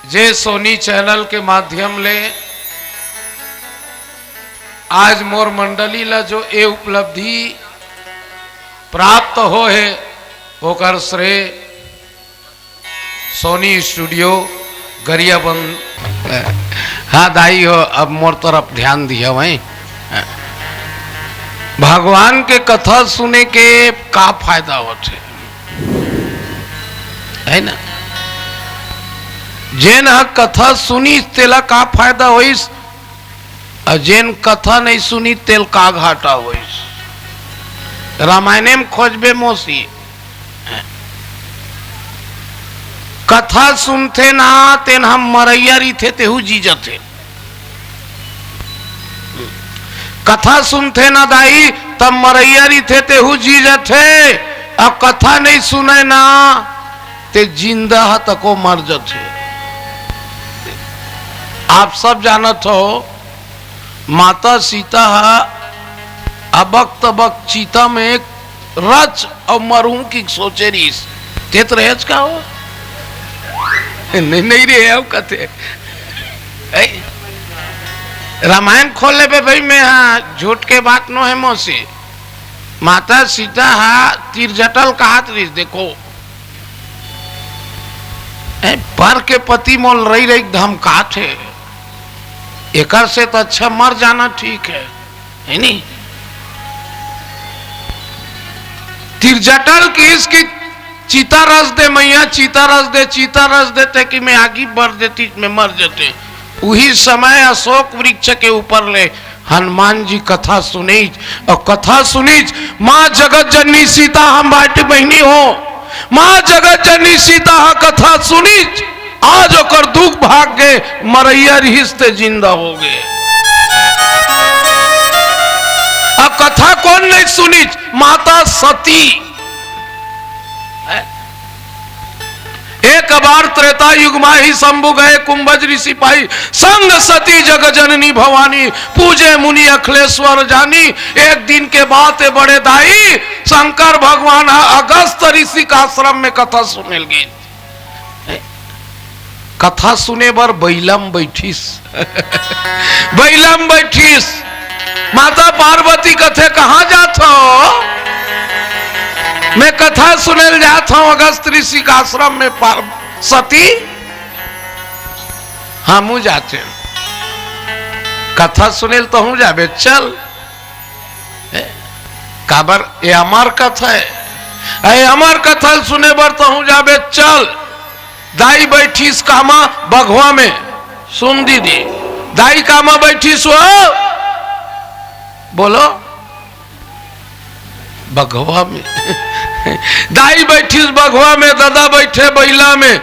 जे Sony channel के माध्यम ले आज मोर मंडली ला जो ए उपलब्धि प्राप्त हो है होकर श्रेय सोनी स्टूडियो गरियाबंद। हाँ दाई हो, अब मोर तरफ ध्यान दिया वही। भगवान के कथा सुने के का फायदा होते है ना। जेन कथा सुनी तेला का फायदा होइस, और जेन कथा नहीं सुनी तेल का घाटा होइस। रामायण में खोजबे मोसी कथा सुनते ना तेन हम मरैया री थे तेहू जीजा थे। कथा सुनते ना दाई तब मरैया री थे तेहू जीजा थे। अब कथा नहीं सुने ना ते जिंदा तको मर जाते। आप सब जानत हो माता सीता अबक तबक चीता में रच और मरू की सोचे रीस तेत रहेज का हो नहीं रे अब कथे रामायण खोल ले भाई मैं। हाँ झूठ के बात नो है मौसी। माता सीता तीर जटल कहात रीस देखो पर के पति मोल रही रही धमकात है। एकर से तो अच्छा मर जाना ठीक है नहीं। तिरजटल की इसकी चीता रस दे मैया, चीता रस दे, चीता रस देते कि मैं आगे बढ़ देती मैं मर जाते। वही समय अशोक वृक्ष के ऊपर ले हनुमान जी कथा सुनी और कथा सुनी। माँ जगत जननी सीता हम बाटी बहनी हो। माँ जगत जननी सीता कथा सुनी। आज ओकर दुख भाग गए, मरैया रिश्ते जिंदा हो गए। अब कथा कौन नहीं सुनी? माता सती। एक बार त्रेता युग में ही शंभु गए कुंभज ऋषि पाई। संग सती जग जननी भवानी पूजे मुनि अखिलेश्वर जानी। एक दिन के बाद बड़े दाई शंकर भगवान अगस्त ऋषि का आश्रम में कथा सुने गई। कथा सुने बर बैलम बैठीस बैलम बैठीस। माता पार्वती कथे कहाँ जात हो? मैं कथा सुनेल जात हूं अगस्त ऋषि का आश्रम में। सती हम जाते कथा सुनेल तो हूं जाबे चल। काबर ये अमर कथा है, अमर कथा सुने बर तो हूं जाबे चल। दाई बैठीस कामा बघवा में। सुन दीदी दाई कामा बैठीस वो बोलो बघवा में। दाई बैठीस बघवा में, दादा बैठे बैला में।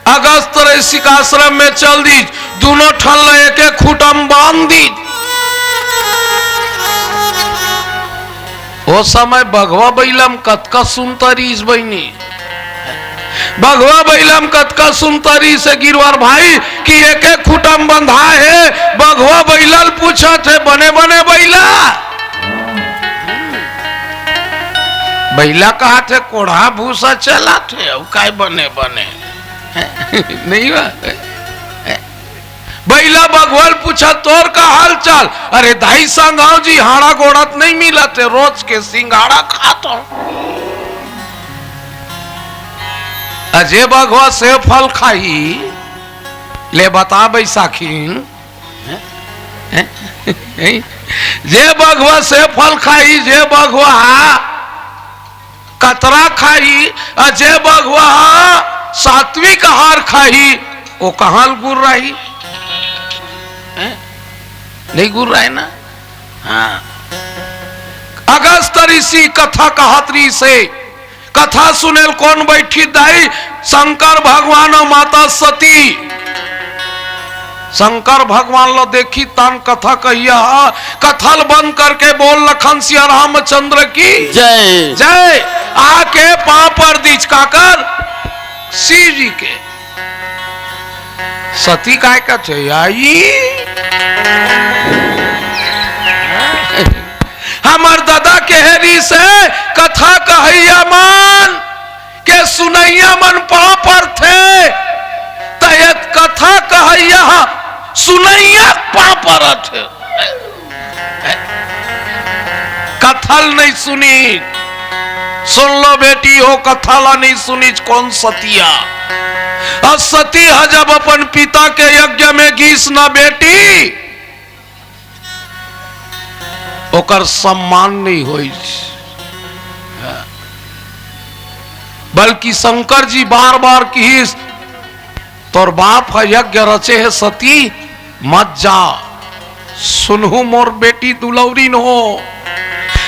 अगस्त ऋषि का आश्रम में चल दी। दोनों ठल एक खूटम बांध दी। वो समय बघवा बैलम कतका सुनतरी इस बहनी। बघवा बैलम कतका सुनतरी से गिरवार भाई कि एक खूटम बंधा है। बघवा बैलल पूछा थे बने बने बैला। बैला कहा थे कोढ़ा भूसा चला थे अब काय बने बने नहीं बात। बैला बघवाल पूछा तोर का हाल चाल? अरे दाई संगाव जी हाड़ा गोड़त नहीं मिला थे, रोज के सिंगाड़ा खाता हूं। अजय बघवा से फल खाई ले बता बैसाखी। जे बघवा से फल खाई, जे बघवा कतरा खाही अजय बघवा सात्विक आहार खाही वो कहां गुर रही नहीं गुर रहा है ना। हाँ अगस्त ऋषि कथा कहतरी से कथा सुनेल कौन बैठी दाई शंकर भगवान और माता सती। शंकर भगवान लो देखी तान कथा कहिया कथल बंद करके बोल लखन सिया रामचंद्र की जय जय। आके पांव पर दिचका कर शिव जी के सती काय का आई हमर दादा केहरी से कथा कहैया मन के सुनैया मन पांव पर थे तयत कथा कहैया सुनैया पांव पर थे। कथल नहीं सुनी सुन लो बेटी हो कथाला नहीं सुनी कौन सतिया और सती है जब अपन पिता के यज्ञ में घीस ना बेटी ओकर सम्मान नहीं होई बल्कि शंकर जी बार बार घीस तोर बाप है यज्ञ रचे है सती मत जा सुनहु मोर बेटी दुलौरी न हो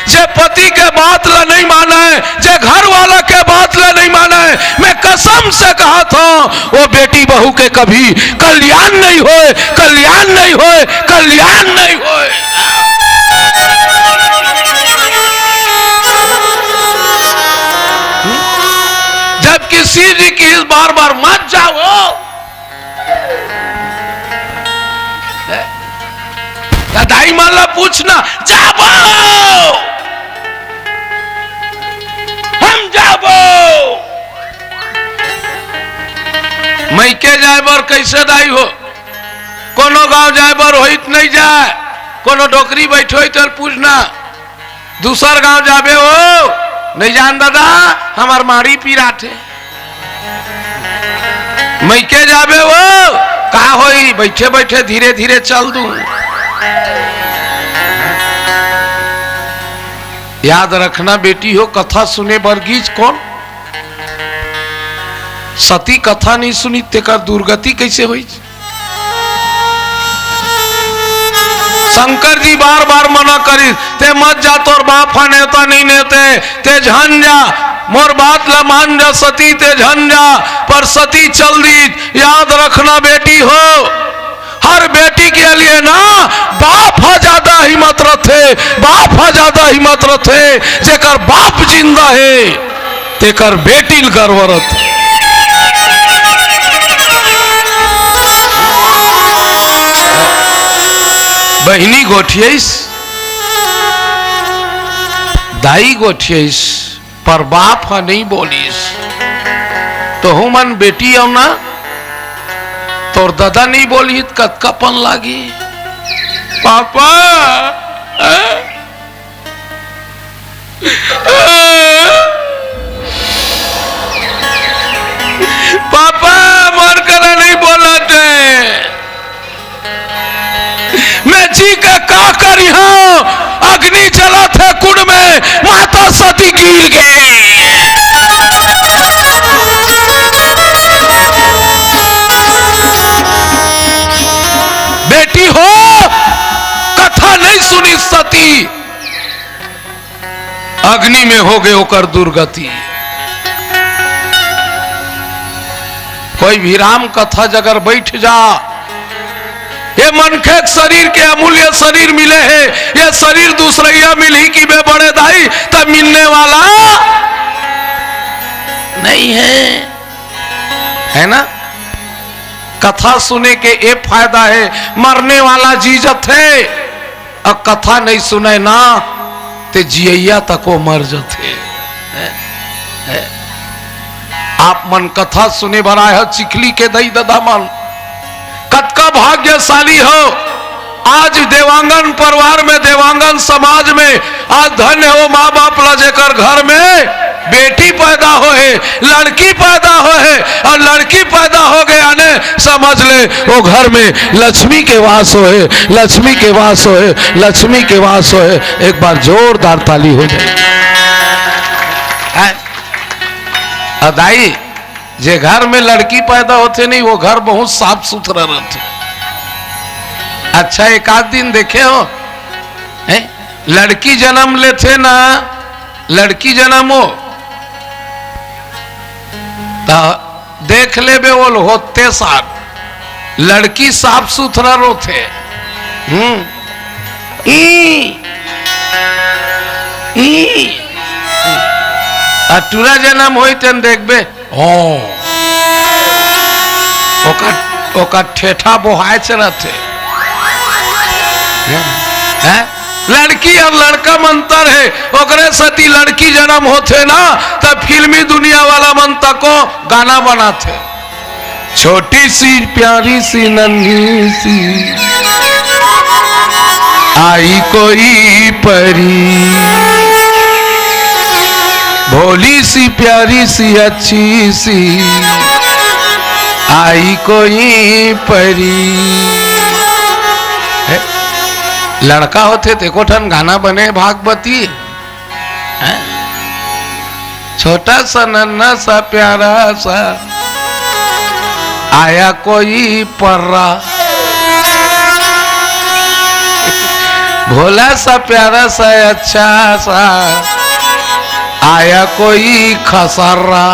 जे पति के बात ला नहीं माना है जे घर वाला के बात ला नहीं माना है मैं कसम से कहा था वो बेटी बहू के कभी कल्याण नहीं होए कल्याण नहीं होए कल्याण नहीं होए। जब किसी जी की बार बार मत जाओ दाई माला पूछना जाबो हम जाबो मैके जाए बर कैसे दाई हो कोनो गांव जाए बर होइत नहीं जाए कोनो डोकरी बैठो तो पूछना दूसर गांव जाबे हो नहीं जान दादा हमार मारी पीराठे मैके जाबे हो का होई बैठे बैठे धीरे धीरे चल दूं। याद रखना बेटी हो कथा सुने बरगीज कौन सती कथा नहीं सुनी तेकर दुर्गति कैसे हुई। शंकर जी बार बार मना करी ते मत जा तोर बाप नेता नहीं नेते ते झन जा मोर बात ला मान जा सती ते झन जा पर सती चल दी। याद रखना बेटी हो हर बेटी के लिए ना बाप हा ज्यादा हिम्मत रखे बाप हा ज्यादा हिम्मत रखे जेकर बाप जिंदा है तेकर बेटी गर्व रखे। बहनी गोठियस दाई गोठियस पर बाप हा नहीं बोलिस तो हूं मन बेटी हो ना तोर दादा नहीं बोली कतकापन लागी पापा पापा मर कर नहीं बोला थे मैं जी के का करी हूं अग्नि जला थे कुंड में माता सती गिर गई। बेटी हो कथा नहीं सुनी सती अग्नि में हो गए होकर दुर्गति। कोई भी राम कथा जगर बैठ जा ये मनखे शरीर के अमूल्य शरीर मिले हैं ये शरीर दूसरा मिली कि बे बड़े दाई तब मिलने वाला नहीं है ना। कथा सुने के ये फायदा है मरने वाला जीजत है अब कथा नहीं सुने ना ते जिया तक वो मर जाते है। आप मन कथा सुने बना है चिखली के दई ददा मन कतका भाग्यशाली हो आज देवांगन परिवार में देवांगन समाज में आज धन्य हो माँ बाप ला जेकर घर में बेटी पैदा हो है लड़की पैदा हो है और लड़की पैदा हो गया ने समझ ले वो घर में लक्ष्मी के वास हो है लक्ष्मी के वास हो है लक्ष्मी के वास हो है। एक बार जोरदार ताली हो जाए। दाई जे घर में लड़की पैदा होते नहीं वो घर बहुत साफ सुथरा रहते। अच्छा एक आध दिन देखे हो लड़की जन्म लेते ना, लड़की जन्म हो तो देख ले बे वो होते साथ लड़की साफ सुथरा रोते। टूरा जन्म हो देखबे ओका ठेठा बोहाय से रहते। लड़की और लड़का में अंतर है। ओकरे सती लड़की जन्म होते ना तब फिल्मी दुनिया वाला मनता को गाना बनाते। छोटी सी प्यारी सी नन्ही सी आई कोई परी, भोली सी प्यारी सी अच्छी सी आई कोई परी। लड़का होते देखो ठन गाना बने भागवती। छोटा सा नन्हा सा प्यारा सा आया कोई पर्रा, भोला सा प्यारा सा अच्छा सा आया कोई खसर्रा।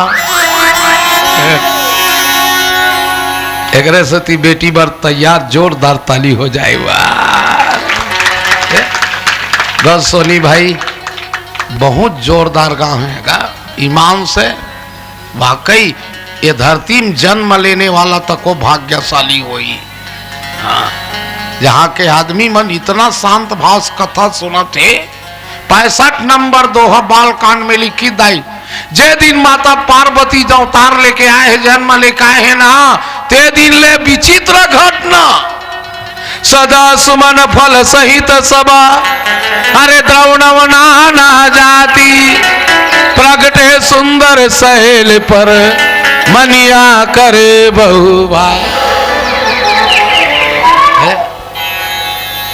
एकरे सती बेटी बार तैयार जोरदार ताली हो जाए। बस सोनी भाई बहुत जोरदार गाँव है गा ईमान से। वाकई ये धरती में जन्म लेने वाला तक को भाग्यशाली हुई। हाँ जहाँ के आदमी मन इतना शांत भाव से कथा सुना थे। 65 नंबर दोहा बाल कांड में लिखी दाई जे दिन माता पार्वती जो अवतार लेके आए है जन्म लेके आए है ना ते दिन ले विचित्र घटना सदा सुमन फल सहित सबा अरे द्रवणवना ना जाती प्रगटे सुंदर सहेल पर मनिया करे बहुबा।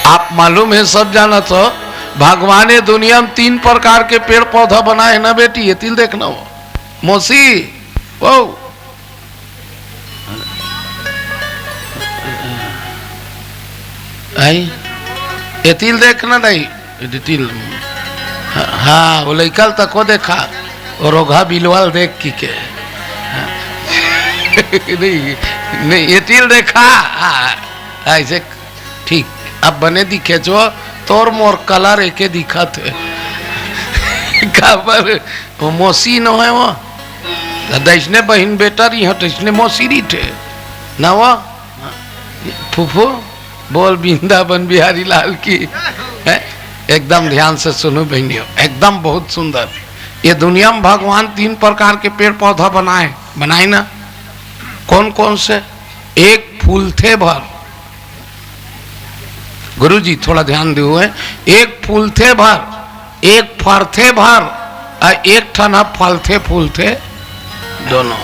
आप मालूम है सब जाना तो भगवान ने दुनिया में 3 प्रकार के पेड़ पौधा बनाए ना बेटी। ये तिल देखना हो मौसी वो आई ये तिल देखना नहीं तिल। हाँ वो लैकल तक को देखा और रोघा बिलवाल देख की के नहीं ये तिल देखा ऐसे ठीक। अब बने दिखे जो तोर मोर कलर एके दिखा थे खबर वो मौसी न है वो दैसने बहन बेटा रही है तो मौसी रही थे ना वो फूफू बोल वृंदावन बिहारी लाल की है। एकदम ध्यान से सुनो बहनियों एकदम बहुत सुंदर। ये दुनिया में भगवान 3 प्रकार के पेड़ पौधा बनाए ना। कौन कौन से? एक फूल थे भर गुरुजी थोड़ा ध्यान दे हुए। एक फूल थे भर, एक फर थे भर और एक ठना फल थे फूल थे दोनों।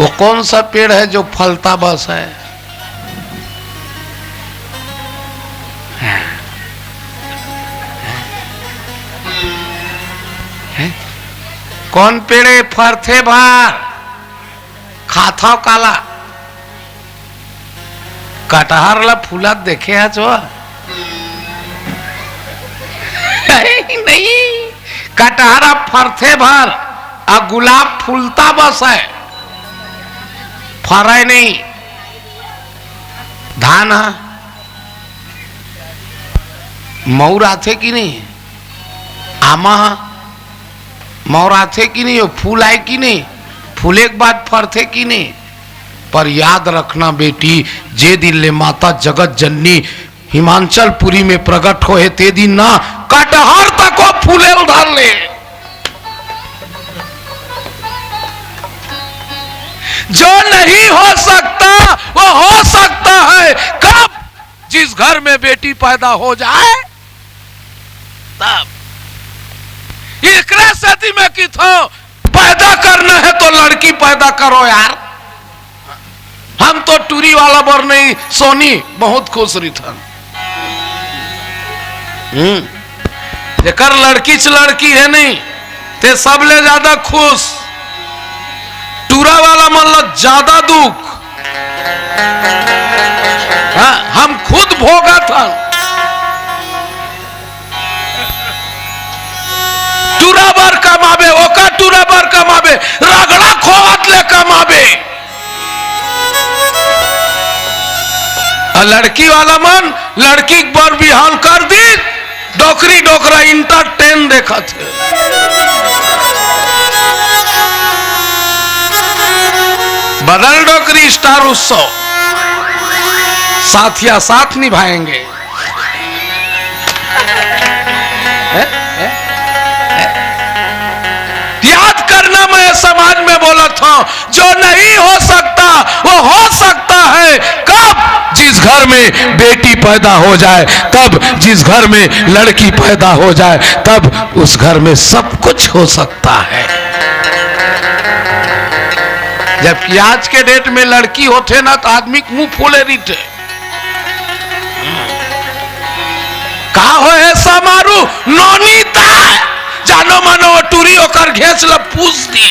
वो कौन सा पेड़ है जो फलता बस है? कौन पेड़े फर थे भर खाता काला कटहर ला फूला देखे आज नहीं कटहरा फरथे भर आ गुलाब फूलता बस है फरे नहीं। धान मऊर आथे कि नहीं, आमा मऊर आथे कि नहीं, फूल आए कि नहीं, फूले के बाद फरथे कि नहीं। पर याद रखना बेटी जे दिन ले माता जगत जननी हिमांचल पुरी में प्रकट हो है ते दिन ना कटहर तक को फूले उधर ले। जो नहीं हो सकता वो हो सकता है कब? जिस घर में बेटी पैदा हो जाए तब। सती में की थो पैदा करना है तो लड़की पैदा करो यार। हम तो टूरी वाला बर नहीं सोनी बहुत खुश रही था। जेकर लड़की च लड़की है नहीं ते सब ले ज्यादा खुश टूरा वाला मतलब ज्यादा दुख हम खुद भोगा था। टूरा बार कमाबे ओका टूरा बार कमाबे रगड़ा खोवत ले कमाबे। लड़की वाला मन लड़की पर बिहान कर दी डोकरी डोकरा इंटरटेन देखा थे। बदल डोकरी स्टार उत्सव साथिया साथ निभाएंगे। याद करना मैं समाज में बोला था जो नहीं हो सकता वो हो सकता है कब? जिस घर में बेटी पैदा हो जाए तब, जिस घर में लड़की पैदा हो जाए तब उस घर में सब कुछ हो सकता है। जबकि आज के डेट में लड़की होते ना तो आदमी मुंह फूले रीते का हो ऐसा मारू नोनीता जानो मानो टूरी होकर घेच ल पूछ दी।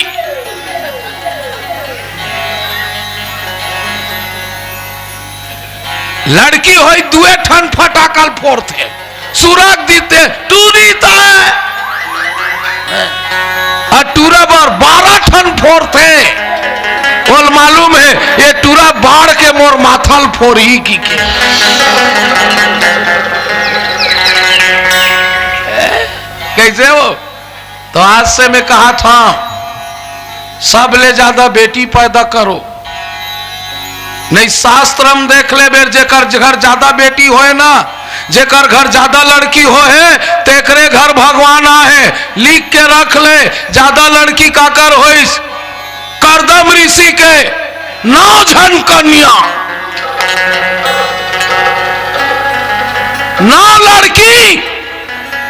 लड़की होई दुए ठन फटाकल फोड़ते सुराग दीते टूरी ताए और टूरा बार 12 ठन फोड़ते। बोल मालूम है ये टूरा बाढ़ के मोर माथल फोड़ी की के। कैसे हो? तो आज से मैं कहा था सब ले ज्यादा बेटी पैदा करो। नहीं शास्त्र में देख ले बेर जेकर घर ज्यादा बेटी होए ना जेकर घर ज्यादा लड़की होए तेकरे घर भगवान आहे। लिख के रख ले ज्यादा लड़की काकर होइस करदम ऋषि के 9 जन कन्या 9 लड़की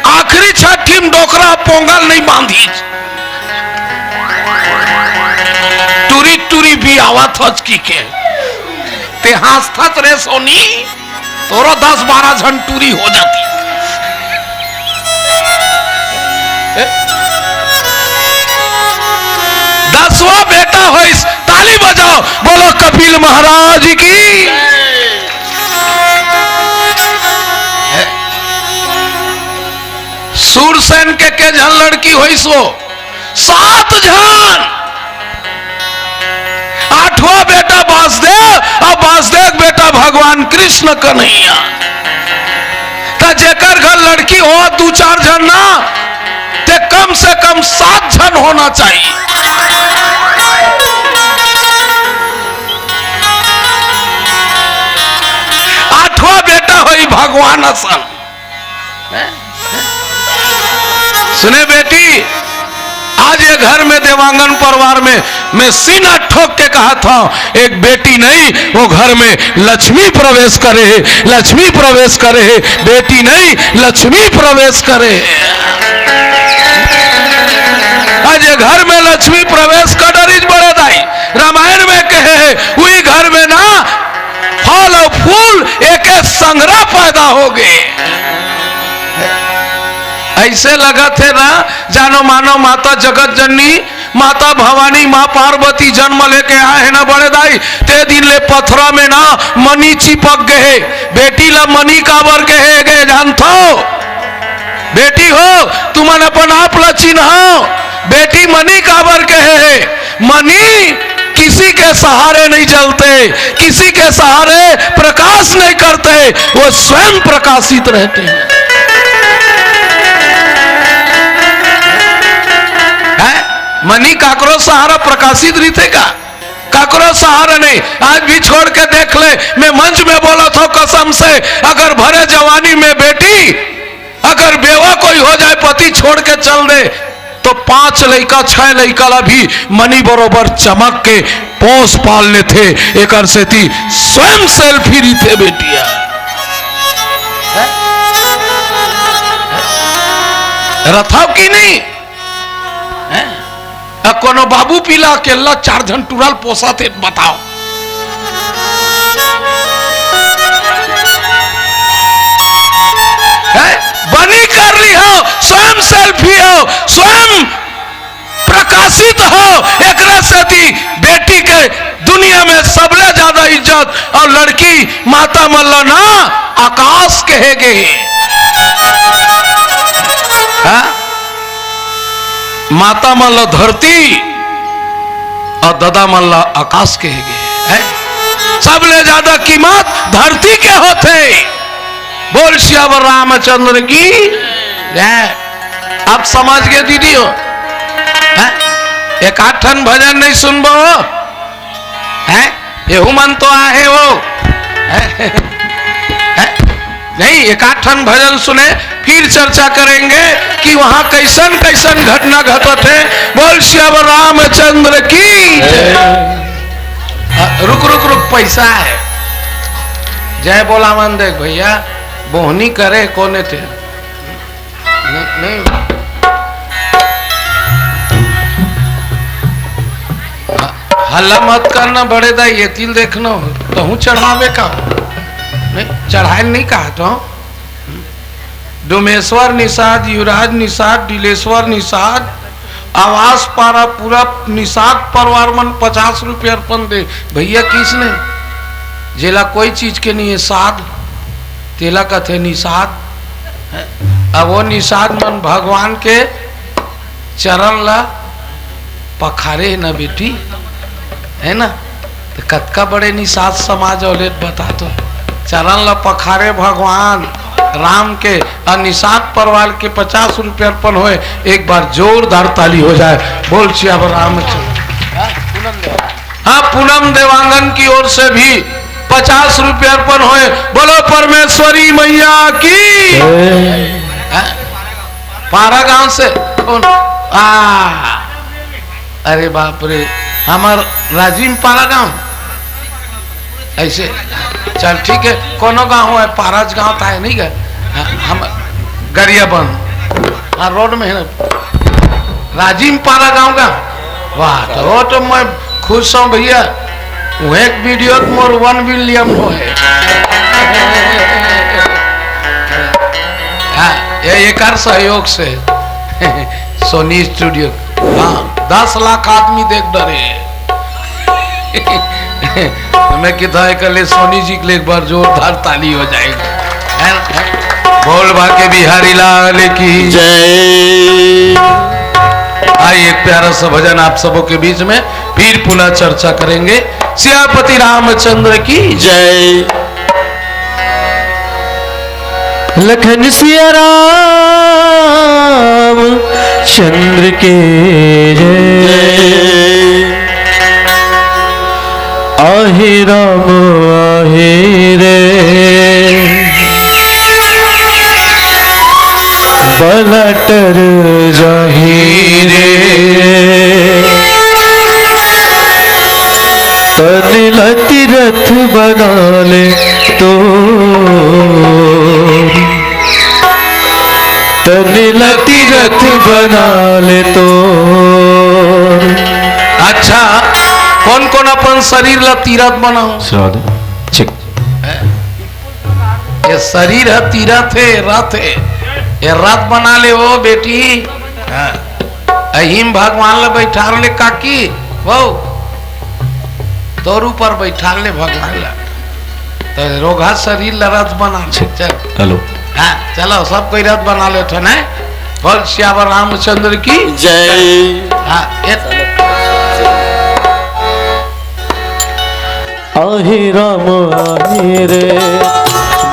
आखिरी छठी में डोकरा पोंगल नहीं बांधी टूरी टूरी भी आवत हचकी के ते हंसत रे सोनी तोरो 10-12 जन टूरी हो जाती। 10वां बेटा होइस ताली बजाओ बोलो कपिल महाराज की। सूरसेन के जन लड़की होइस वो 7 जन। 8वां बेटा वासुदेव और वासुदेव बेटा भगवान कृष्ण कन्हैया। तो जेकर घर लड़की हो 2-4 जन ना ते कम से कम 7 जन होना चाहिए। आठवां बेटा हुई भगवान असन। सुने बेटी आज ये घर में देवांगन परिवार में मैं सीना ठोक के कहा था एक बेटी नहीं वो घर में लक्ष्मी प्रवेश करे, लक्ष्मी प्रवेश करे। बेटी नहीं लक्ष्मी प्रवेश करे। आज ये घर में लक्ष्मी प्रवेश कर डरिज बड़े दाई रामायण में कहे वही घर में ना फल और फूल एक संग्रह पैदा हो गए। ऐसे लगा थे ना जानो मानो माता जगत जननी माता भवानी माँ पार्वती जन्म लेके आए हैं ना बड़े दाई ते दिन ले पत्थरा में ना मनी चिपक गए। बेटी ला मनी काबर गए गए जानतो बेटी हो तुमन अपन आप ला चिन्हो। बेटी मनी काबर कहे मनी किसी के सहारे नहीं चलते, किसी के सहारे प्रकाश नहीं करते, वो स्वयं प्रकाशित रहते हैं। मनी काकरो सहारा प्रकाशित रहते का काकरो सहारा नहीं। आज भी छोड़ के देख ले मैं मंच में बोला था कसम से अगर भरे जवानी में बेटी अगर बेवा कोई हो जाए पति छोड़ के चल दे तो 5 लड़का 6 लड़का ला भी मनी बरोबर चमक के पोस पालने थे। एक से थी स्वयं सेल्फी रही थे बेटिया। रथाव की नहीं कोनो बाबू पीला अकेला 4 जन टूरल पोसा थे बताओ। बनी कर ली हो स्वयं सेल्फी हो स्वयं प्रकाशित हो। एक से थी सबले ज्यादा इज्जत और लड़की माता मल्ला ना आकाश कहेगे। माता मल्ला धरती और दादा मल्ला आकाश कहेगे। सबले ज्यादा कीमत धरती के होते। बोल श्यावर रामचंद्र की जय। आप समझ गए दीदी हो? एक आठन भजन नहीं सुनबो है? ये हुमन तो आहे वो है? नहीं, एक आठन भजन सुने फिर चर्चा करेंगे कि वहां कैसन कैसन घटना घटत है। बोल श्यावर रामचंद्र की रुक रुक रुक, पैसा है। जय बोला मन देख भैया, बोहनी करे कोने थे नहीं। हल्ला मत करना बड़े दाई, ये तिल देखना तो हूँ चढ़ावे का नहीं, चढ़ाए नहीं कहा तो। डोमेश्वर निषाद, युवराज निषाद, डिलेश्वर निषाद, आवास पारा पूरा निषाद परिवार मन 50 रुपये अर्पण दे। भैया किसने जेला कोई चीज के नहीं है साध, तेला कथे निषाद। अब वो निषाद मन भगवान के चरण ला पखारे न बेटी, है ना? तो कतका बड़े निषाद समाज औलेट बता तो। चरण ला पखारे भगवान राम के और निषाद परिवार के 50 रुपये अर्पण होए। एक बार जोरदार ताली हो जाए। बोल श्यावर रामचंद्र। हाँ, पूनम देवांगन की ओर से भी 50 रुपये अर्पण होए। बोलो परमेश्वरी मैया की। पारा गांव से कौन? अरे बाप रे, हमार राजीव पारा गांव ऐसे। चल ठीक है, कोनो गांव है पाराज गांव था है नहीं गए हम गरियाबंद। हाँ रोड में है ना राजीव पारा गांव का। वाह, तो वो तो मैं खुश हूँ भैया। वो एक वीडियो मोर 1 बिलियन हो है। हाँ, ये एक सहयोग से सोनी स्टूडियो। हाँ, 10 लाख आदमी देख डरे। मैं कहता है कल सोनी जी के लिए एक बार जोरदार ताली हो जाएगी। बोल भाग्य बिहारी लाल की जय। आइए एक प्यारा सा भजन आप सबों के बीच में, फिर पुनः चर्चा करेंगे। सियापति रामचंद्र की जय। लखन सिया राम चंद्र के जय। आहे राम आहे रे, बलटर जाही रे, तनिला तीरथ बना ले तो, तनिला तीरथ बना ले तो। अच्छा, कौन कौन अपन शरीर ला तीरथ बनाओ? ठीक। ये शरीर है तीरथ है, रथ है। ये रथ बना ले वो बेटी। अहिम भगवान ला बैठा ले काकी वो तोर ऊपर बैठा ले भगवान ला, तो रोगा शरीर ला रथ बना ले। चल हेलो। हाँ चलो, सब कोई रथ बना ले तो नहीं। बोल श्यावर रामचंद्र की जय। हाँ, आहे राम आहे रे,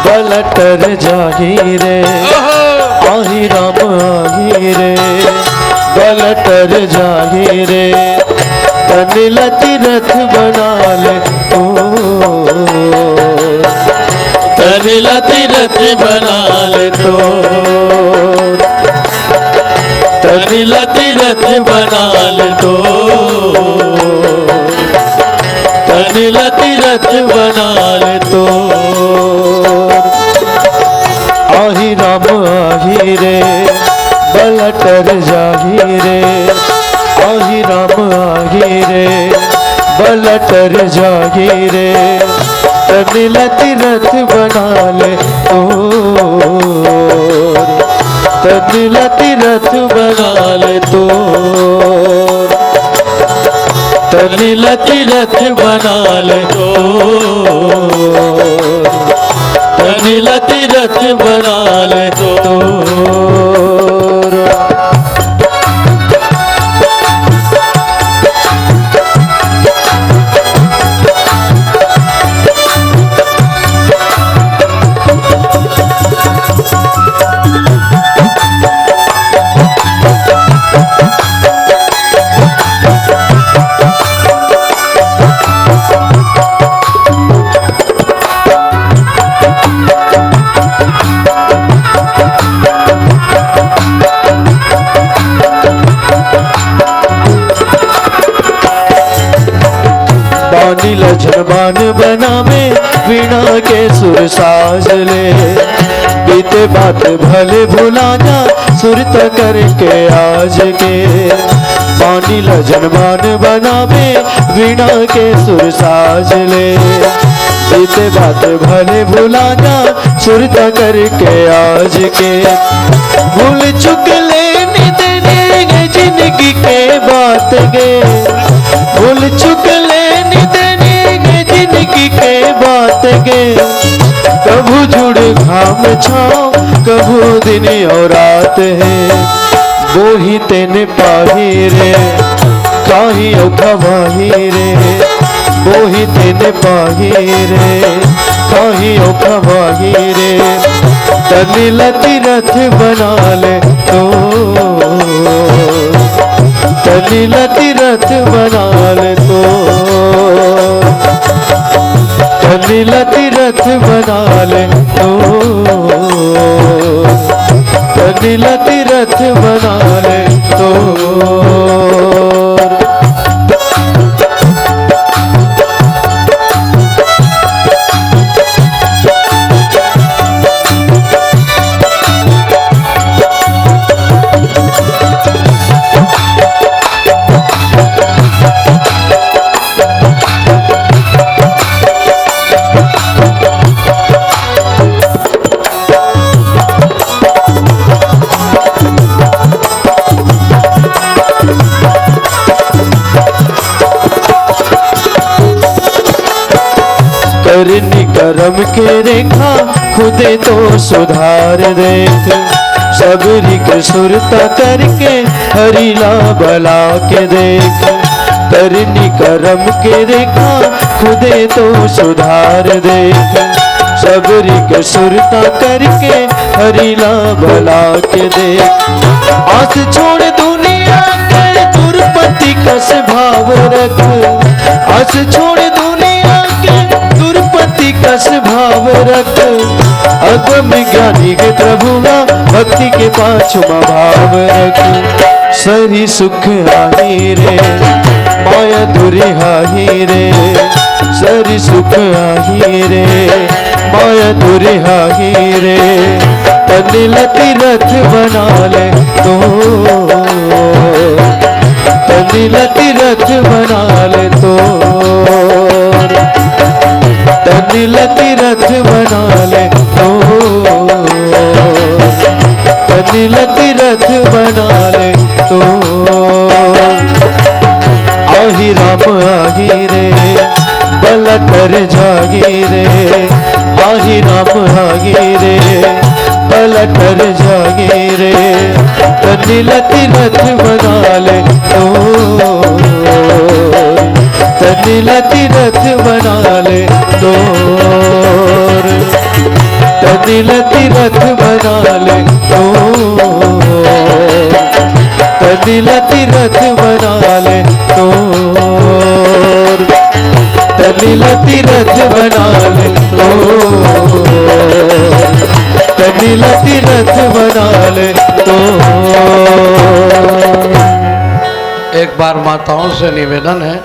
बलटर जाही रे। आहे राम आहे रे, बलटर जाही रे, तनिला तीरथ बना ले तो, तनिला तीरथ बना ले तो, तनिला तीरथ बना ले तो, तनिला तीरथ बना ले तो। आही राम आही रे, बलटर जाही रे। आही राम आही रे, बलटर जाही रे, तनिला तीरथ बना ले तो, तनिला तीरथ बना ले तो, तनिला तीरथ बना ले तो तनिला तीरथ बना ले तो लजनबान बनावे वीणा के सुर साज ले बीते बात भले भुला जा सुरत करके आज के पानी लजनबान बनावे वीणा के सुर साज ले बीते बात भले भुला जा सुरत करके आज के भूल चुक लेने देने जिंदगी के बात गे भूल चुक लेने देने जिंदगी के बात गे कभू जुड़ घाम छाओ कभू दिन और रात है वो ही तेने पाही रे काही खवाही रे वो ही तेने पाही रे काही खवाही रे तनिला तीरथ बना ले तो तनिला तीरथ बना ले तो तनिला तीरथ बना ले तो तनिला तीरथ बना ले तो करनी करम के रेखा खुदे तो सुधार देख सबरी के सुरता करके हरिला बला के देख करनी करम के रेखा खुदे तो सुधार देख सबरी के सुरता करके हरिला बला के देख आस छोड़ दुनिया के दुर्पति कस भाव रख आस छोड़ दुनिया के दुर्पति कस भाव रख अगम ज्ञानी के प्रभुआ भक्ति के पाछुमा भाव रख सरी सुख आही रे माया दुरिहाही रे सरी सुख आही रे माया दुरिहाही रे तनिला तीरथ बना ले तो तनिला तीरथ बना ले तो तनिला तीरथ बना ले तो तनिला तीरथ बना ले तो आही राम आही रे बल कर जागी रे आही राम आगी रे बल कर जागी रे तनिला तीरथ बना ले तो तनिला तीरथ बना ले तो तनिला तीरथ बना ले तो तनिला तीरथ बना ले तो तनिला तीरथ बना ले तो तनिला तीरथ बना ले तो एक बार माताओं से निवेदन है,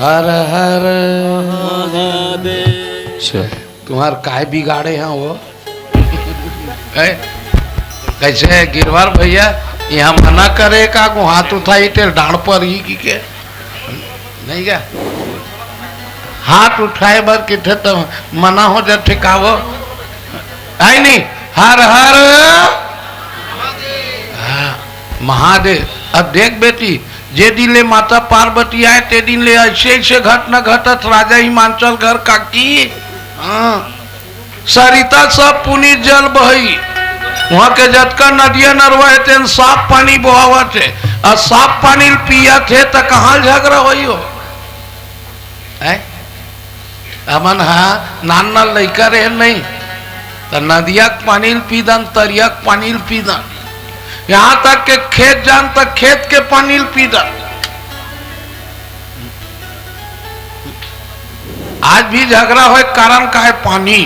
हर हर महादेव। तुम्हार काय बिगाड़े हैं वो कैसे है गिरवार भैया, यहाँ मना करे का को हाथ उठाई तेरे डांड पर ही की के नहीं क्या हाथ उठाए बर किथे तो मना हो जा ठिकावो आई नहीं। हर हर महादेव। अब देख बेटी जे दिन ले माता पार्वती आए ते दिन ले ऐसे ऐसे घटना घटत राजा हिमांचल घर काकी। हाँ सरिता सब पुनीत जल बही वहां के जतका नदिया नरवा है तेन साफ पानी बहावत है और साफ पानी पिया थे तो कहाँ झगड़ा होई हो अमन हाँ नाना लड़का रहे नहीं तो नदिया पानी पीदन तरिया पानी पीदन यहाँ तक के खेत जान तक खेत के पानी पीदन। आज भी झगड़ा हो कारण का है पानी।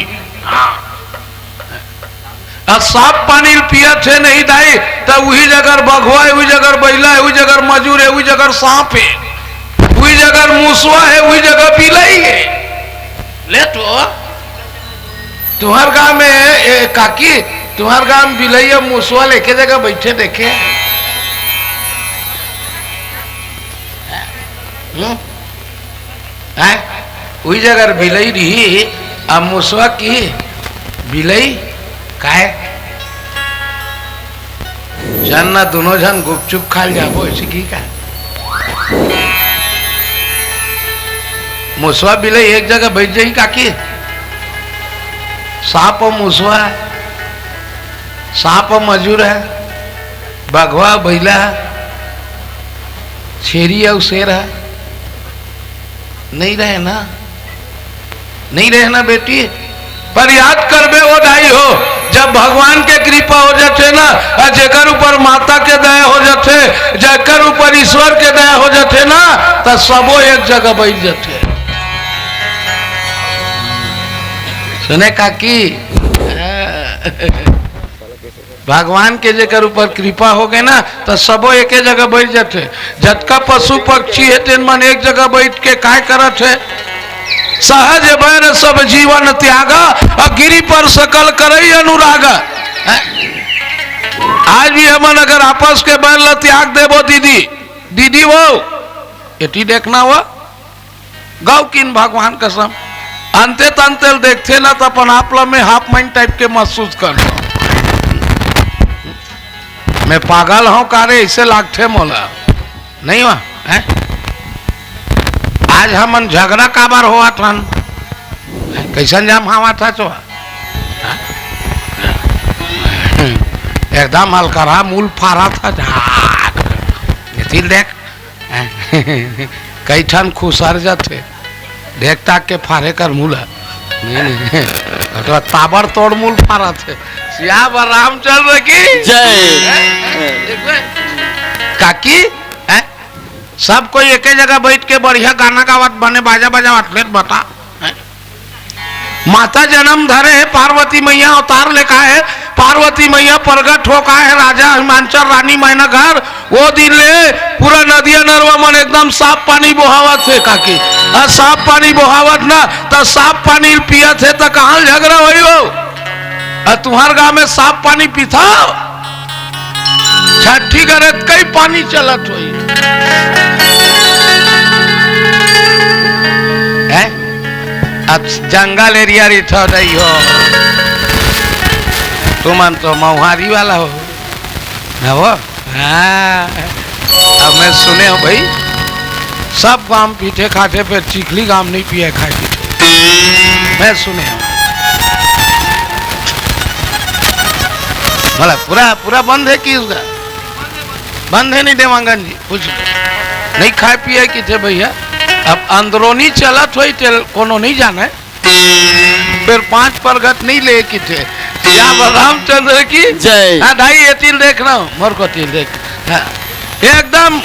साफ पानी पिया थे नहीं दाई तो वही जगह बघवा है वही जगह बैला है वही जगह मजूर है वही जगह सांप है वही जगह मूसवा है वही जगह बिलाई है। ले तो तुम्हार गांव में काकी तुम्हार गांव में बिलैया मूसवा लेके जगह बैठे देखे वही जगह बिलई रही अब मूसवा की बिलई काहे जन ना दोनों जन गुपचुप खाल जाबो ऐसे की का मूसवा बिलई एक जगह बैठ जाई काकी सांप और मूसवा सांप और मजूर है बघवा बैला शेरी और शेर है नहीं रहे ना नहीं रहे ना बेटी पर याद करबे वो दाई हो जब भगवान के कृपा हो जाते ना जेकर ऊपर माता के दया हो जाते जेकर ऊपर ईश्वर के दया हो जाते ना तो सबो एक जगह बैठ जाते। सुने काकी भगवान के जेकर ऊपर कृपा हो गए ना तो सबो एक जगह बैठ जाते। जतका पशु पक्षी है तेन मन एक जगह बैठ के काय करत है सहज बैर सब जीवन त्यागा और गिरी पर सकल करई अनुरागा। आज भी हमन अगर आपस के बैर ल त्याग देबो दीदी दीदी वो एटी देखना हुआ गौ किन भगवान कसम अंते तंते देखते ना तो अपन आप में हाफ माइंड टाइप के महसूस कर मैं पागल हूं कारे इसे लागते मोला नहीं हुआ है? आज हमन झगड़ा काबर हुआ था कैसन जाम हवा था चो एकदम हलकरा मूल फारा था देख कई ठन खुसर जाते देख ताक के फारे कर मूला नहीं ताबर तोड़ मूल फारा थे सियावर रामचंद्र की जय। काकी सब कोई एक जगह बैठ के बढ़िया गाना गावत बने बाजा बजावत ले बता माता जन्म धरे है पार्वती मैया अवतार लेखा है पार्वती मैया प्रगट होका है राजा हिमांचल रानी मैना घर वो दिन ले पूरा नदिया नरवा मन एकदम साफ पानी बहावत थे काकी और साफ पानी बहावत ना तो साफ पानी पिया थे तो कहाँ झगड़ा हुई हो तुम्हार गांव में साफ पानी पीता छठी करे कई पानी चलत हुई अब जंगल एरिया रिठा नहीं हो तुमन तो महुआरी वाला हो ना वो हाँ अब मैं सुने हो भाई सब गांव पीठे खाते पे चिखली गांव नहीं पिए खाए पीठे मैं सुने हो बोला पूरा पूरा बंद है कि उसका बंद है नहीं देवांगन जी कुछ नहीं खाए पिए कि थे भैया अब अंदरोनी चलत हुई कोनो नहीं जाने फिर 5 परगट नहीं ले कि थे या रामचंद्र की जय। हाँ ढाई ये तिल देखना मोर को तिल देख हाँ। एकदम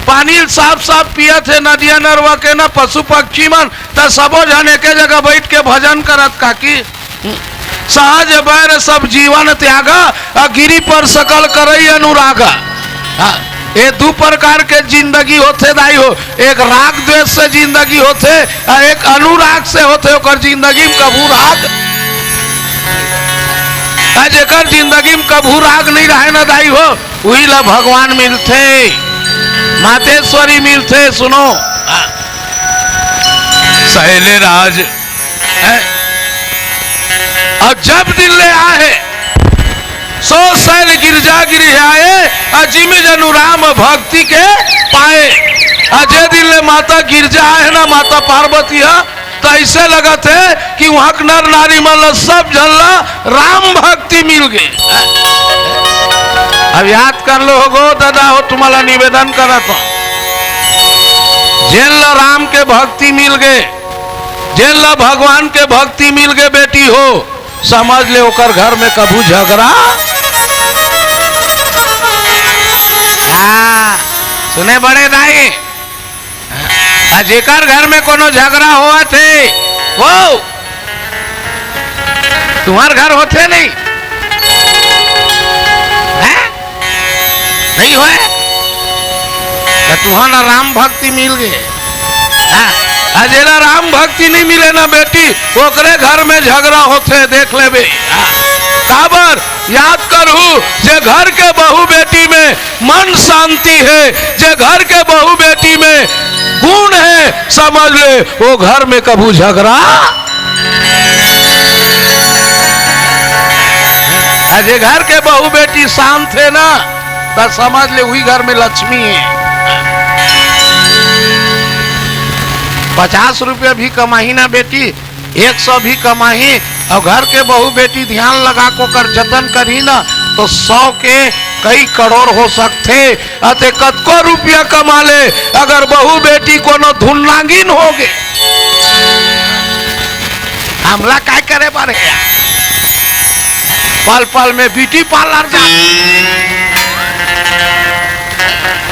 पानी साफ साफ पिया थे नदिया नरवा के ना पशु पक्षी मन तो सबो जन एक जगह बैठ के भजन करत काकी सहज बैर सब जीवन त्यागा और गिरी पर सकल करई अनुरागा। हाँ ये दो प्रकार के जिंदगी होते दाई हो एक राग द्वेष से जिंदगी होते और एक अनुराग से होते ओकर जिंदगी में कभू राग जेकर जिंदगी में कभू राग नहीं रहे ना दाई हो वही ला भगवान मिलते मातेश्वरी मिलते। सुनो सहेले राज और जब दिन ले आए सो शैल गिरजा गिरियाए अजिम जनु राम भक्ति के पाए। अजय दिन ले माता गिरजा है ना माता पार्वती है, तो ऐसे लगत है कि वहां नर नारी मन सब जनला राम भक्ति मिल गए। अब याद कर लो गो दादा हो, तुम्हारा निवेदन करत हो, जेल राम के भक्ति मिल गए, जेल भगवान के भक्ति मिल गए बेटी हो, समझ ले ओकर घर में कभू झगड़ा। हाँ सुने बड़े दाई, जेकर घर में कोनो झगड़ा हुआ थे वो तुम्हार घर होते नहीं है? नहीं हुआ तो तुम्हारा राम भक्ति मिल गए। अजेला राम भक्ति नहीं मिले ना बेटी, ओकरे घर में झगड़ा होते देख ले बे। काबर याद करू, जे घर के बहू बेटी में मन शांति है, जे घर के बहू बेटी में गुण है, समझ ले वो घर में कभू झगड़ा। जे घर के बहू बेटी शांत है ना, तो समझ ले वही घर में लक्ष्मी है। 50 रुपया भी कमाही ना बेटी, 100 भी कमाही, और घर के बहू बेटी ध्यान लगा को कर जतन करी ना, तो 100 के कई करोड़ हो सकते। अते कतको रुपया कमा ले, अगर बहू बेटी को न धुनांगिन हो गए, हमला काय करे बारे, पल पल में ब्यूटी पार्लर जा,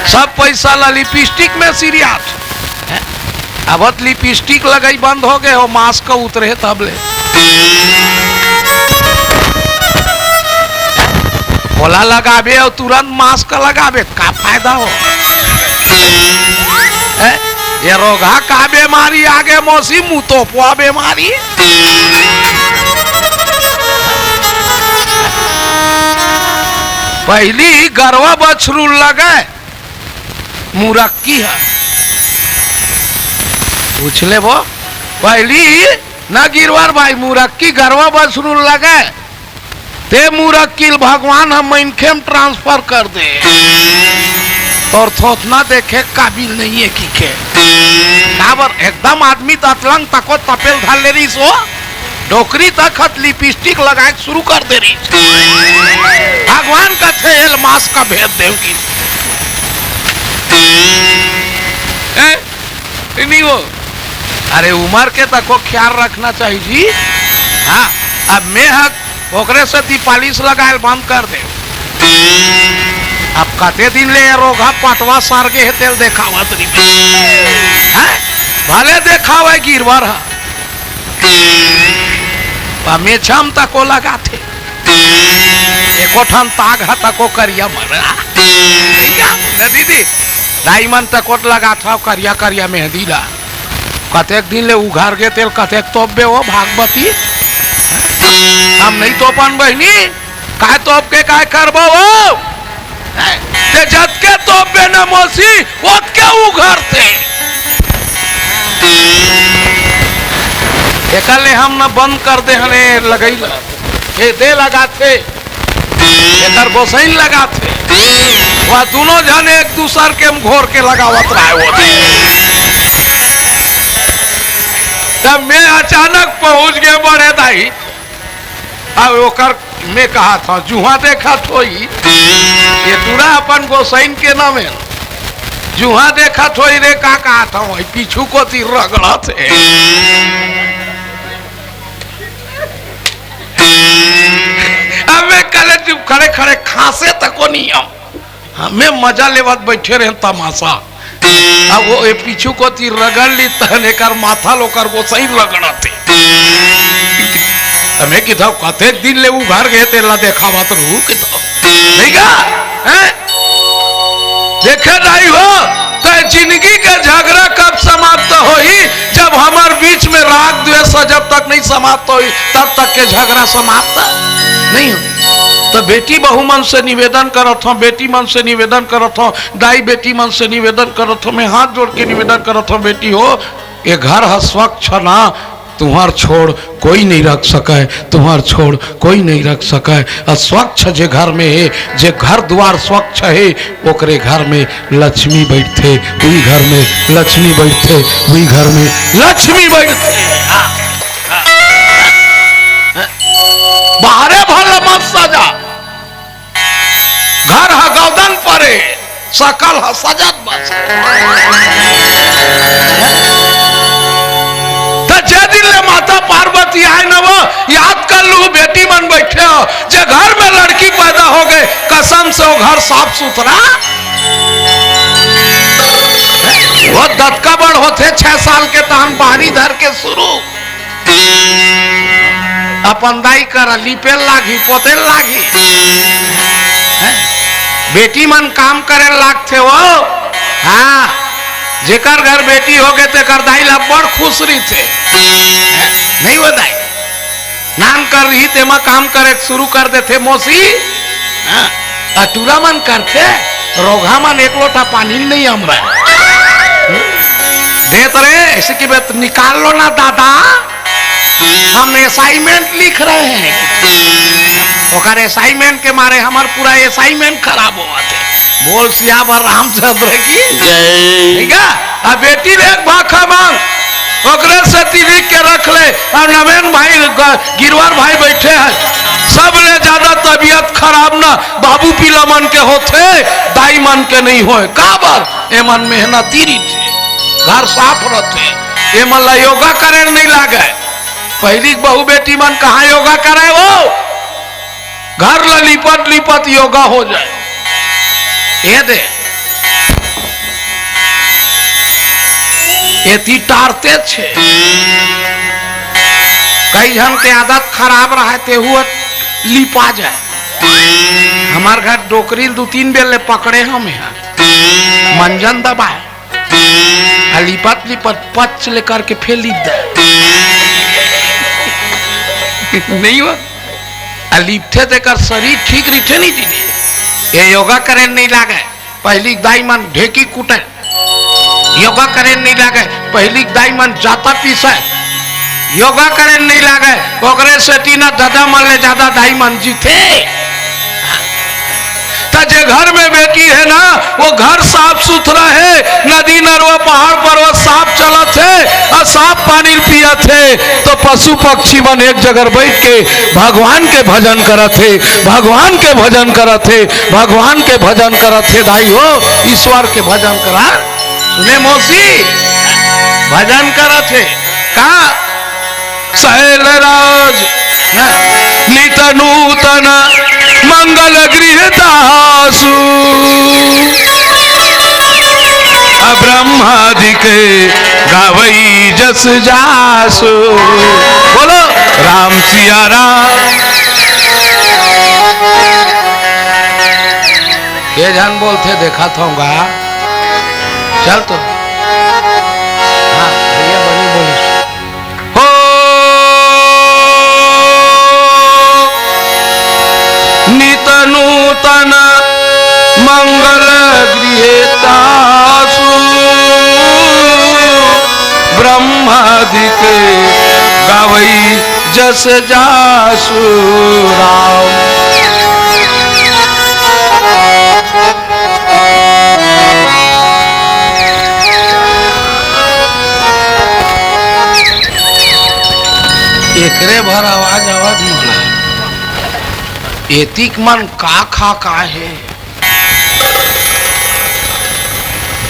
सब पैसा ला लिपस्टिक में सीरियस। अब लिपस्टिक लगाई बंद हो गए हो, मास्क का उतरे तब ले बोला लगाबे और तुरंत मास्क लगाबे, का फायदा हो? ये रोगा का बीमारी आगे मौसी मुंह तो पुआ बीमारी। पहली गरवा बछरू लगे मुरक्की है, पूछ ले वो पहली न गिरवर भाई, मुरक्की गरवा बछरू लगे ते मुरक्किल भगवान हम इनखेम ट्रांसफर कर दे, और थोतना देखे काबिल नहीं है की के काबर एकदम आदमी ततलंग तको तपेल धाल ले रही सो, डोकरी तक लिपस्टिक लगाए शुरू कर दे रही। भगवान का थे मास का भेद देवगी नहीं वो। अरे उम्र के तको ख्याल रखना चाहिए जी। हाँ अब मैं हक ओकरे से पालिश लगाए बंद कर दे। अब कते दिन ले रोगा पटवा सार के है तेल देखावा तरी भले देखावे गिरवर में छम तको लगा थे, एको ठन ताग हा तको करिया मरा दीदी डायमंड तको लगा था करिया करिया मेहंदी ला, कतेक दिन ले उघार के तेल कतेक तोपबे हो भागवती। हम नहीं तोपन बहनी, काय तोप के काय करबो वो, ते जत के तोपबे न मोसी ओत के उघरते। एकले हम न बंद कर दे हने लगैला ए दे लगाते, एकर गोसाइन लगाते, वह दोनों जन एक दूसर के घोर के लगावत रहे होते। तब मैं अचानक पहुंच गए बड़े दाई, अब ओकर मैं कहा था जुहा देखा थोई, ये पूरा अपन गोसाइन के नाम है, जुहा देखा थोई रे का कहा था वही पीछू को तीर रगड़ा थे। अब मैं कले चुप खड़े खड़े खांसे तको नहीं हमें मजा लेवत बैठे रहे तमाशा। अब वो ये पीछू को तीर रगड़ ली तहने कर माथा लोकर वो सही रगड़ा थे। हमें किधा कते दिन ले उघार गए तेला देखा मत रू किधा नहीं का हैं देखे नहीं हो तो जिंदगी का झगड़ा कब समाप्त होई, जब हमारे बीच में राग द्वेष जब तक नहीं समाप्त होई तब तक के झगड़ा समाप्त नहीं हो। तो बेटी बहु मन से निवेदन करत हूँ, बेटी मन से निवेदन करत हूँ, दाई बेटी मन से निवेदन करत हूँ, मैं हाथ जोड़ के निवेदन करत हूँ बेटी हो ये घर है स्वच्छ ना, तुम्हार छोड़ कोई नहीं रख सके, तुम्हार छोड़ कोई नहीं रख सके। और स्वच्छ जे घर में है, जे घर द्वार स्वच्छ है, ओकरे घर में लक्ष्मी बैठते, वही घर में लक्ष्मी बैठते, वही घर में लक्ष्मी बैठते। बाहरे भले मत सजा, घर है गौदन परे, सकल है सजत बस। तो जे दिन ले माता पार्वती आए न वो याद कर लू, बेटी मन बैठे हो, जे घर में लड़की पैदा हो गए, कसम से वो घर साफ सुथरा। वो दत्का बड़ होते 6 साल के तहन बाहरी धर के शुरू अपन दाई कर लिपेल लागी, पोतेल लागी। बेटी मन काम करे लागते वो। हाँ, जेकर घर बेटी हो गए तेकर दाई ला बड़ खुश रही थे। नहीं वो दाई नान कर रही ते मैं काम करे शुरू कर देते मौसी। हाँ, अटूरा मन करते, रोगा मन एक लोटा पानी नहीं हमरा देते रहे, ऐसे की बात निकाल लो ना दादा, हम असाइनमेंट लिख रहे हैं। ओकर असाइनमेंट के मारे हमार पूरा असाइनमेंट खराब हुआ थे। बोल सियावर रामचंद्र की जय। ठीक है, अब बेटी ने एक भाखा मांग ओकरे से लिख के रख ले। और नवीन भाई गिरवार भाई बैठे हैं, सब ले ज्यादा तबीयत खराब ना बाबू पीला मन के होते, दाई मन के नहीं होए। काबर ए मन मेहनती रही थे, घर साफ रहते, ए मन ला योगा करे नहीं लागे। पहली बहू बेटी मन कहाँ योगा करे, वो घर ला लिपट लिपट योगा हो जाए। ये दे एती टारते छे, कई जन के आदत खराब रहा ते हुआ लिपा जाए। हमार घर डोकरी 2-3 बेर ले पकड़े हम यहाँ मंजन दबाए, लिपट लिपट पच लेकर के फिर लिप दे नहीं हुआ। लिपथे देकर शरीर ठीक रिठे नहीं दीदी। ये योगा करे नहीं लागे, पहली दाई मन ढेकी कूटे, योगा करे नहीं लागे, पहली दाई मन जाता पीसे, योगा करे नहीं लागे, ओकरे से तीना दादा मन ले ज्यादा दाई मन जीते। जे घर में बेटी है ना, वो घर साफ सुथरा है, नदी नरवा पहाड़ पर्वत साफ चलत है और साफ पानी पियत है। तो पशु पक्षी मन एक जगह बैठ के भगवान के भजन करत है, भगवान के भजन करत है, भगवान के भजन करत है। दाई हो ईश्वर के भजन करा, सुने मौसी भजन करत है। का शैलराज नित नूतन मंगल गृह दासु, ब्रह्मादिक गावई जस जासु। बोलो राम सिया राम। ये जान बोलते देखा था चल तो। हाँ भैया बड़ी बोली हो नित नूतन मंगल गृहेतासु, ब्रह्मादिक गावई जस जासु। राम एकरे भर आवाज आवाज मिला। एतिक मन का खा का है,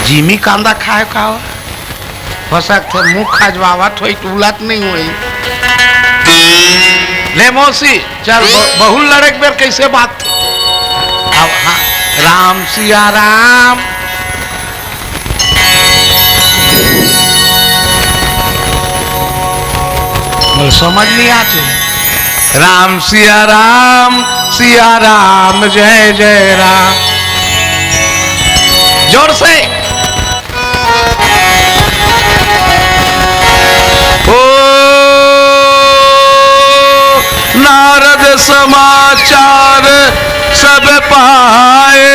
जिमी कांदा खाए का हो सकते मुख खजवावा थोड़ी टूलत नहीं हुई। ले मौसी चल बहुल लड़क बेर कैसे बात। अब हाँ राम सिया राम। समझ नहीं आते। राम सिया राम जय जय राम। जोर से ओ नारद समाचार सब पाए,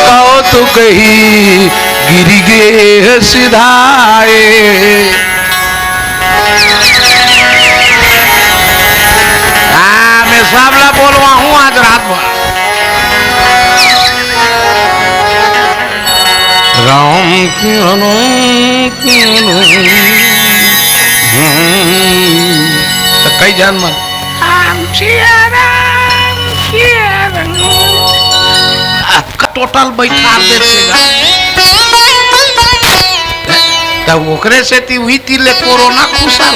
कौतुक ही गिरी गे सिधाए। मैं सबला बोलवा हूं आज रात भर। राम तो कई जान मन आपका टोटल बैठा देगा तब ओकरे से ती हुई तिले कोरोना खुशा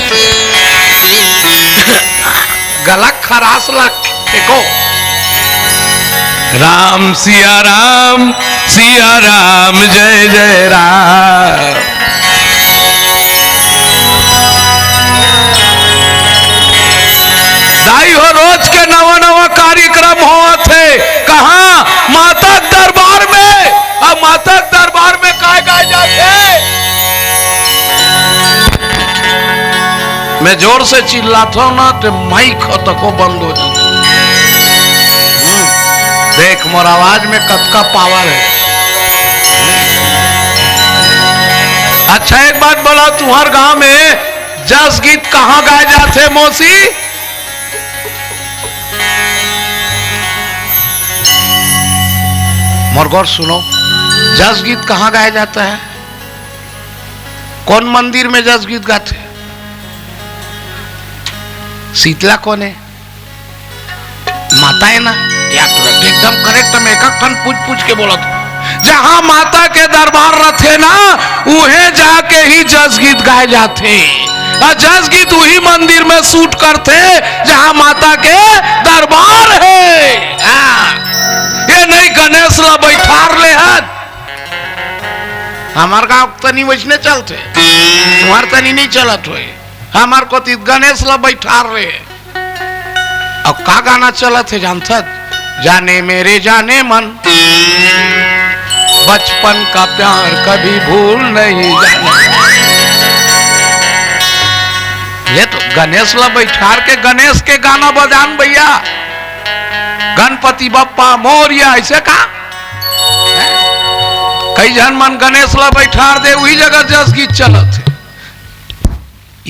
गला खरास ला देखो। राम सिया राम जय जय राम। दाई हो रोज के नवा नवा कार्यक्रम हुआ थे कहा माता दरबार में। अब माता दरबार में काय गाय जाते। मैं जोर से चिल्लाता हूं ना तो माइक को बंद हो जाता। देख मोर आवाज में कतका पावर है। अच्छा एक बात बोला तुम्हार गांव में जस गीत कहाँ गाए जाते मौसी। मोर गौर सुनो जस गीत कहाँ गाया जाता है। कौन मंदिर में जस गीत गाते। शीतला कौन है माता है ना। एकदम करेक्ट में एक ठन पूछ के बोला था। जहां माता के दरबार रथे ना उहे जाके ही जस गीत गाए जाते। और जस गीत वही मंदिर में शूट करते जहां माता के दरबार है। ये नहीं गणेश ला बैठार ले हाथ। हमार गांव तनी वैसने चलते तुम्हार तनी नहीं चलत हुए। हमार को गणेश ला बैठार रहे। अब का गाना चलत है जानता जाने मेरे जाने मन बचपन का प्यार कभी भूल नहीं जाना। ये तो गणेश ला बैठार के गणेश के गाना बजान भैया। गणपति बप्पा मोरिया ऐसे का कई जन मन गणेश ला बैठार दे वही जगह जस गीत चलत है।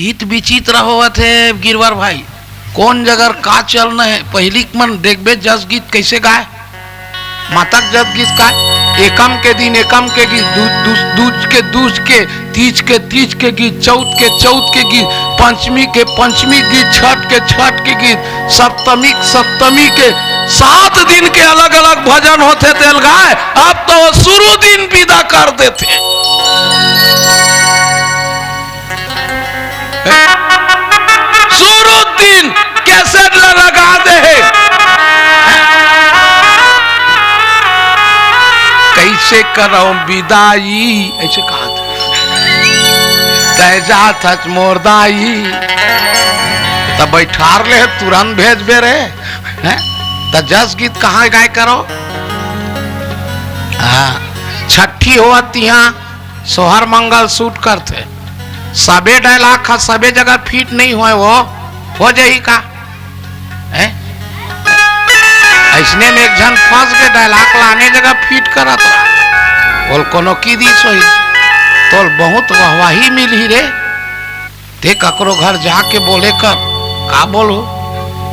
इत विचित्र होवत है गिरवर भाई। कौन जगह का चलना है पहली मन देखबे जस गीत कैसे गाए। माता जस गीत का एकम के दिन एकम के गीत दूज के दूज के तीज के गीत चौथ के गीत पंचमी के गीत छठ के गीत सप्तमी के 7 दिन के अलग अलग भजन होते तेल गाए। अब तो शुरू दिन विदा कर देते। शुरू दिन कैसे लगा दे। कैसे करो विदाई ऐसे कहा तय जात मोरदाई तब बैठार ले तुरंत भेज बे रे। तो जस गीत कहाँ गाय करो। छठी होती यहाँ सोहर मंगल शूट करते। सबे डायलॉग सबे जगह फिट नहीं हुए वो हो जाही का। ऐसने में एक जन फंस के डायलॉग लाने जगह फिट करा बोल कोनो की दी सोई तो बहुत वाहवाही मिली रे। ते ककरो घर जाके बोले कर का बोलो।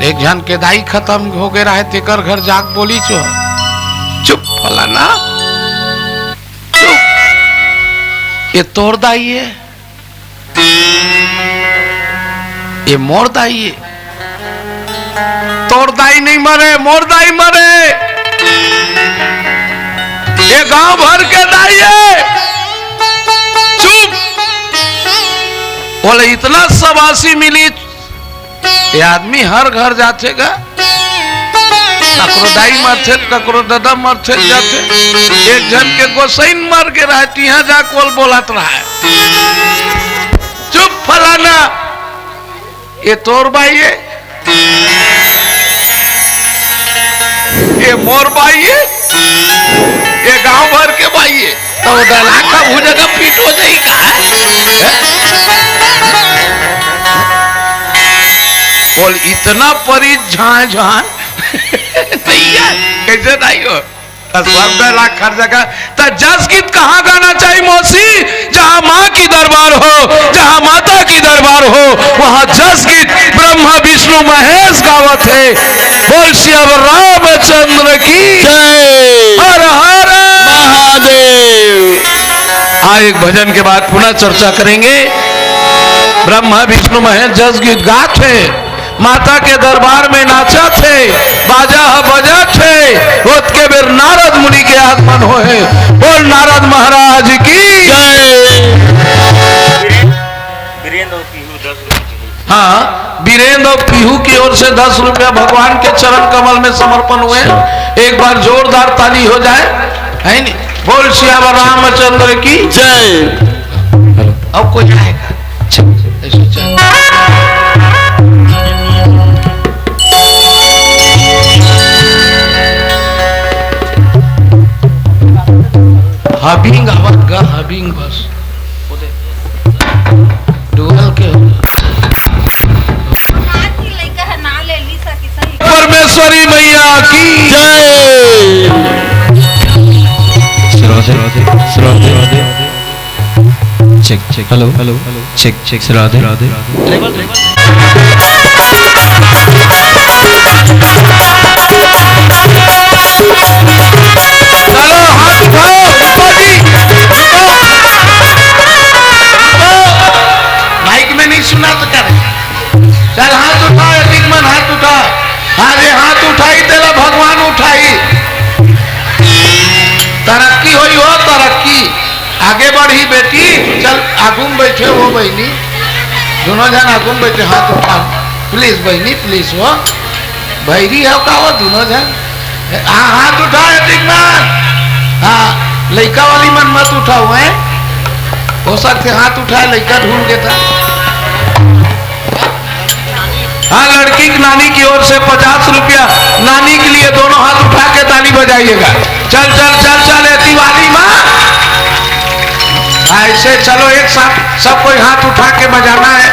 एक जन के दाई खत्म हो गए रहे तेकर घर जाक बोली चो चुप फलाना चुप। ये तोड़ दाई है ये मोर दाई है। तोड़ दाई नहीं मरे मोर दाई मरे। ये गांव भर के दाई है। चुप बोले इतना सबासी मिली। ये आदमी हर घर जातेगा ककरो दाई मरते ककरो दादा मरते जाते। एक जन के गोसाइन मर के रहती यहाँ जा कोल बोलत रहा है। चुप फलाना ये तोर भाई है ये मोर भाई है ये गांव भर के भाई है। तो डला का वो जगह पीट हो जाएगा। बोल इतना परी झां कैसे नहीं हो। सब लाख हर जगह तो जस गीत कहाँ गाना चाहिए हो, जहाँ माता की दरबार हो वहाँ जस गीत ब्रह्मा विष्णु महेश गावत है। बोल श्याम रामचंद्र की जय। हर हर महादेव। हाँ, एक भजन के बाद पुनः चर्चा करेंगे। ब्रह्मा विष्णु महेश जस गीत गात है, माता के दरबार में नाचा थे, बाजा बजा थे, होत के बेर नारद मुनि के आगमन हो है। बोल नारद महाराज की हाँ, वीरेंद्र और पीहू की ओर से 10 रुपया भगवान के चरण कमल में समर्पण हुए। एक बार जोरदार ताली हो जाए, है नहीं? बोल श्याम रामचंद्र की जय। अब कोई आएगा हबिंग आवाज गा, हबिंग बस डुअल के परमेश्वरी मैया की जय। Radhe check check hello hello check check Radhe Radhe चलो हाथ उठाओ माइक में नहीं सुना तो कर। चल हाथ उठा, मन हाथ उठा। हाँ रे, हाथ उठाई तेरा भगवान उठाई। तरक्की हुई हो, तरक्की आगे बढ़ी बेटी। चल आगुम बैठे हो बहनी, दोनों जन आगुम बैठे, हाथ उठाओ प्लीज बहनी, प्लीज हो भैरी है का हो दोनों जन। हाँ हाथ उठाओ मन। हाँ, लड़का वाली मन मत उठाओ है, हो सकते हाथ उठाए लड़का ढूंढ के था। हाँ, लड़की की नानी की ओर से 50 रुपया नानी के लिए, दोनों हाथ उठा के ताली बजाइएगा। चल चल चल चल ऐसी वाली माँ, ऐसे चलो एक साथ सब कोई हाथ उठा के बजाना है।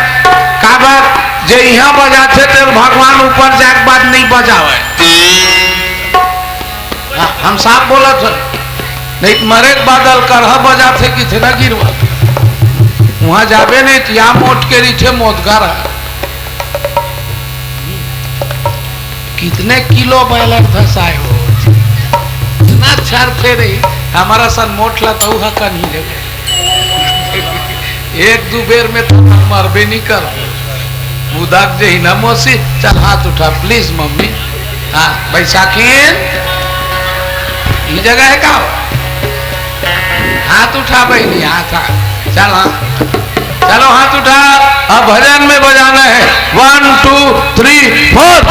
का बात जे यहाँ बजाते थे भगवान ऊपर जाके बाद नहीं बजावे। हम साफ बोला था, नहीं मरे बादल करह बजाते कि थे ना गिरवा, वहां जाबे नहीं तो यहाँ मोट के रीठे मोदगार। कितने किलो बैलर धसाए हो, इतना छर फेरे हमारा सन मोट ला तो का नहीं लेवे। एक दो बेर में तो मरबे नहीं कर उदाक जे ना मोसी। चल हाथ उठा प्लीज मम्मी। हाँ बैसाखीन ये जगह है का, हाथ उठा बहनी, हाथ चल। हाँ चलो हाथ उठा। अब भजन में बजाना है 1 2 3 4।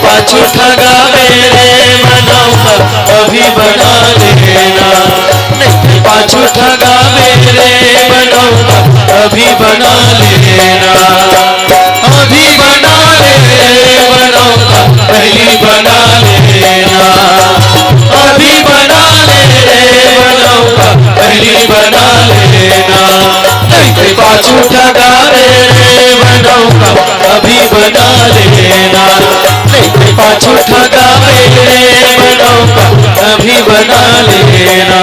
पाछू ठगा मेरे मनों का अभी बना लेना, नहीं पाछू ठगा मेरे मनों का अभी बना लेना, अभी बना ले मनों का पहली बना लेना, अभी बना ले मनों का पहली बना लेना, नहीं पाछू ठगा मेरे मनों का अभी बना लेना, पाछू ठगा मेरे मनों का अभी बना लेना।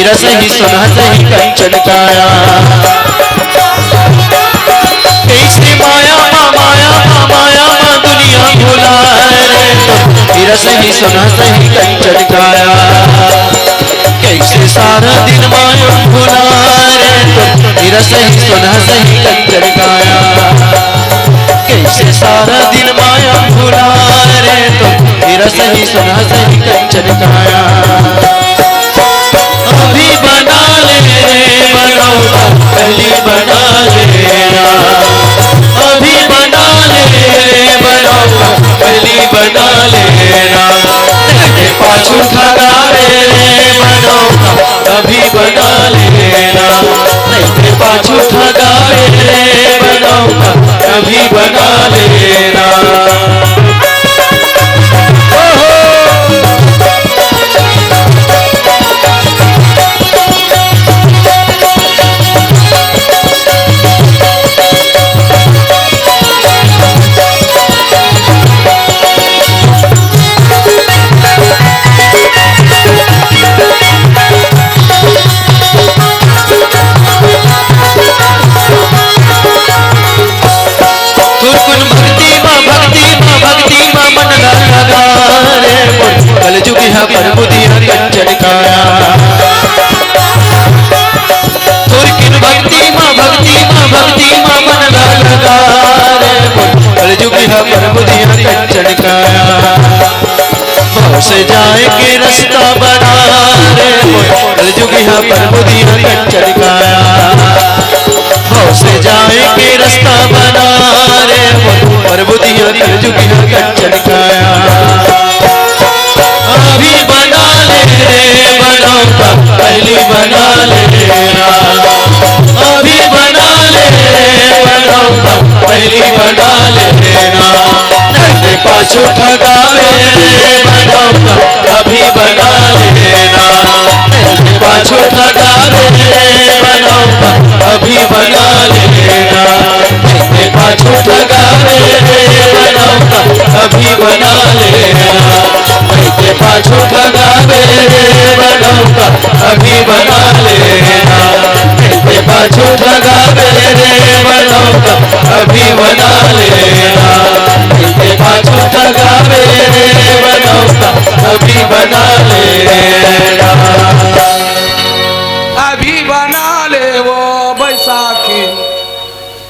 रस ही सुना सही कंचन काया, हीरा सही सोना सही कंचन काया कैसे सारा दिन माया भुला रे तुम हीरा सही सोना सही कंचन काया कैसे सारा दिन माया भुला रे तुम हीरा सही सोना सही कंचन काया अभी बना ले बनौता पहली बना लेना अभी बना ले बनौता पहली बना लेना नहीं पाछू ठगा रे बनौता अभी बना लेना नहीं पाछू ठगा रे बनौता अभी बना लेना पर बुद्धि कंचन काया थोड़ी किन भक्ति माँ मन लगा रे कल जुग पर बुद्धि कंचन काया भाव से जाए के रास्ता बना रे कल जुग पर बुद्धि कंचन काया भाव से जाए के रास्ता बना रे पर बुद्धि कल जुग कंचन काया अभी बना ले बनौता पहली बना लेना अभी बना ले बनौता पहली बना लेना नहीं पाछू ठगावे बनौता अभी बना लेना नहीं पाछू ठगावे बनौता अभी बना लेना नहीं पाछू ठगावे बनौता अभी बना लेना नहीं पाछू ठगावे बनौता अभी बना लेना नहीं पाछू ठगावे बनौता अभी बना लेना